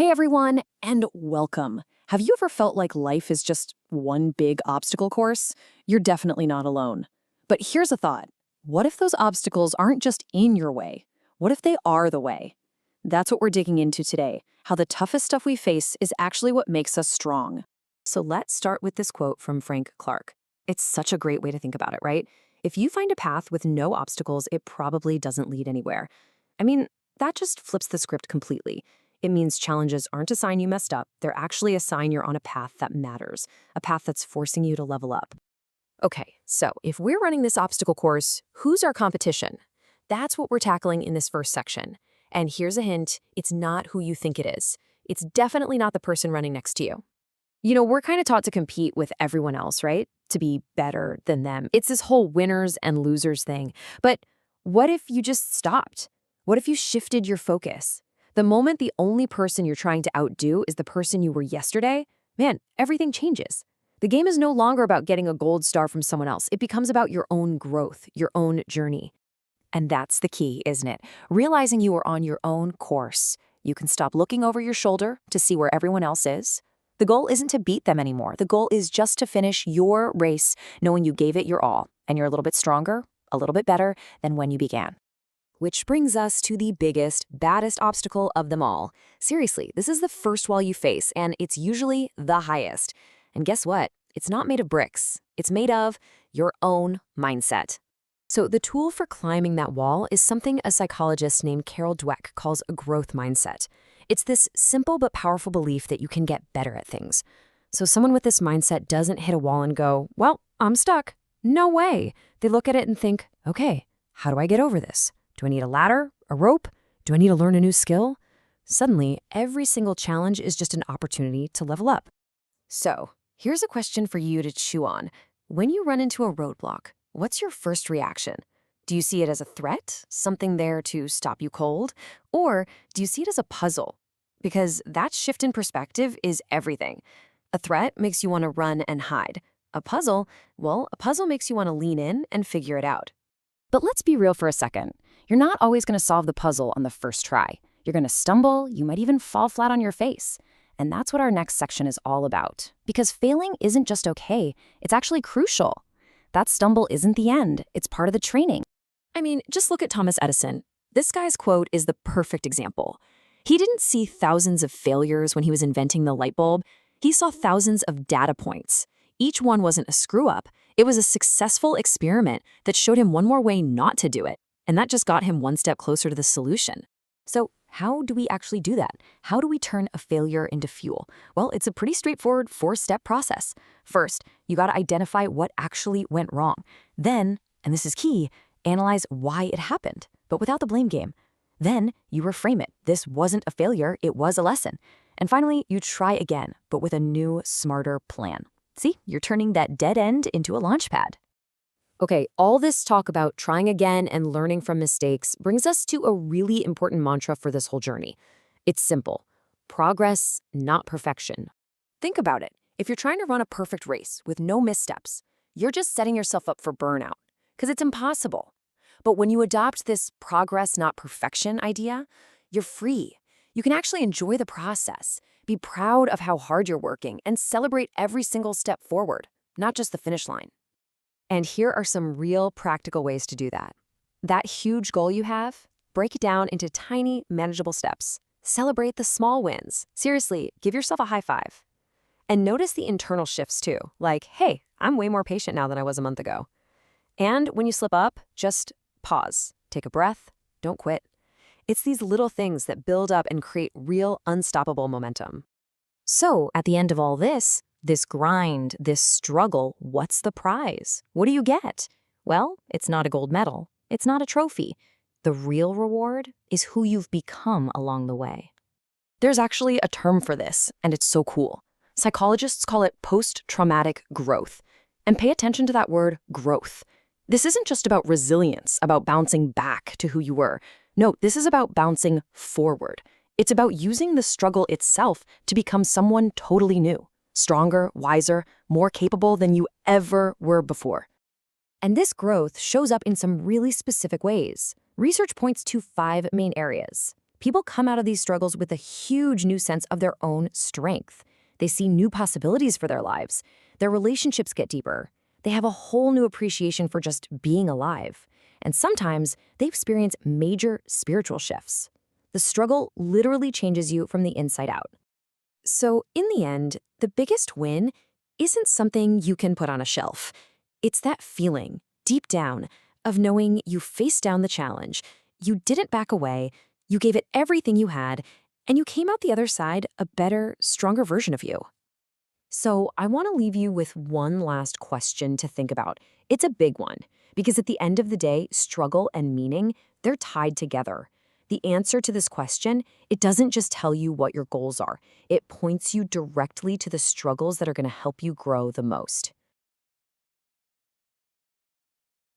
Hey everyone, and welcome. Have you ever felt like life is just one big obstacle course? You're definitely not alone. But here's a thought. What if those obstacles aren't just in your way? What if they are the way? That's what we're digging into today, how the toughest stuff we face is actually what makes us strong. So let's start with this quote from Frank Clark. It's such a great way to think about it, right? If you find a path with no obstacles, it probably doesn't lead anywhere. I mean, that just flips the script completely. It means challenges aren't a sign you messed up, they're actually a sign you're on a path that matters, a path that's forcing you to level up. Okay, so if we're running this obstacle course, who's our competition? That's what we're tackling in this first section. And here's a hint, it's not who you think it is. It's definitely not the person running next to you. We're kind of taught to compete with everyone else, right? To be better than them. It's this whole winners and losers thing. But what if you just stopped? What if you shifted your focus? The moment the only person you're trying to outdo is the person you were yesterday, man, everything changes. The game is no longer about getting a gold star from someone else. It becomes about your own growth, your own journey. And that's the key, isn't it? Realizing you are on your own course. You can stop looking over your shoulder to see where everyone else is. The goal isn't to beat them anymore. The goal is just to finish your race, knowing you gave it your all, and you're a little bit stronger, a little bit better than when you began. Which brings us to the biggest, baddest obstacle of them all. Seriously, this is the first wall you face, and it's usually the highest. And guess what? It's not made of bricks. It's made of your own mindset. So the tool for climbing that wall is something a psychologist named Carol Dweck calls a growth mindset. It's this simple but powerful belief that you can get better at things. So someone with this mindset doesn't hit a wall and go, well, I'm stuck. No way. They look at it and think, okay, how do I get over this? Do I need a ladder, a rope? Do I need to learn a new skill? Suddenly, every single challenge is just an opportunity to level up. So, here's a question for you to chew on. When you run into a roadblock, what's your first reaction? Do you see it as a threat, something there to stop you cold? Or do you see it as a puzzle? Because that shift in perspective is everything. A threat makes you want to run and hide. A puzzle makes you want to lean in and figure it out. But let's be real for a second. You're not always going to solve the puzzle on the first try. You're going to stumble, you might even fall flat on your face. And that's what our next section is all about. Because failing isn't just okay, it's actually crucial. That stumble isn't the end, it's part of the training. I mean, just look at Thomas Edison. This guy's quote is the perfect example. He didn't see thousands of failures when he was inventing the light bulb. He saw thousands of data points. Each one wasn't a screw-up. It was a successful experiment that showed him one more way not to do it. And that just got him one step closer to the solution. So how do we actually do that? How do we turn a failure into fuel? Well, it's a pretty straightforward 4-step process. First, you got to identify what actually went wrong. Then, and this is key, analyze why it happened, but without the blame game. Then you reframe it. This wasn't a failure, it was a lesson. And finally, you try again, but with a new, smarter plan. See, you're turning that dead end into a launch pad. Okay, all this talk about trying again and learning from mistakes brings us to a really important mantra for this whole journey. It's simple. Progress, not perfection. Think about it. If you're trying to run a perfect race with no missteps, you're just setting yourself up for burnout, because it's impossible. But when you adopt this progress, not perfection idea, you're free. You can actually enjoy the process, be proud of how hard you're working, and celebrate every single step forward, not just the finish line. And here are some real practical ways to do that. That huge goal you have, break it down into tiny, manageable steps. Celebrate the small wins. Seriously, give yourself a high five. And notice the internal shifts too, like, hey, I'm way more patient now than I was a month ago. And when you slip up, just pause, take a breath, don't quit. It's these little things that build up and create real, unstoppable momentum. So, at the end of all this grind, this struggle, what's the prize? What do you get? Well, it's not a gold medal. It's not a trophy. The real reward is who you've become along the way. There's actually a term for this, and it's so cool. Psychologists call it post-traumatic growth. And pay attention to that word, growth. This isn't just about resilience, about bouncing back to who you were. No, this is about bouncing forward. It's about using the struggle itself to become someone totally new. Stronger, wiser, more capable than you ever were before. And this growth shows up in some really specific ways. Research points to 5 main areas. People come out of these struggles with a huge new sense of their own strength. They see new possibilities for their lives. Their relationships get deeper. They have a whole new appreciation for just being alive. And sometimes they experience major spiritual shifts. The struggle literally changes you from the inside out. So, in the end, the biggest win isn't something you can put on a shelf. It's that feeling, deep down, of knowing you faced down the challenge, you didn't back away, you gave it everything you had, and you came out the other side a better, stronger version of you. So, I want to leave you with one last question to think about. It's a big one, because at the end of the day, struggle and meaning, they're tied together. The answer to this question, it doesn't just tell you what your goals are. It points you directly to the struggles that are going to help you grow the most.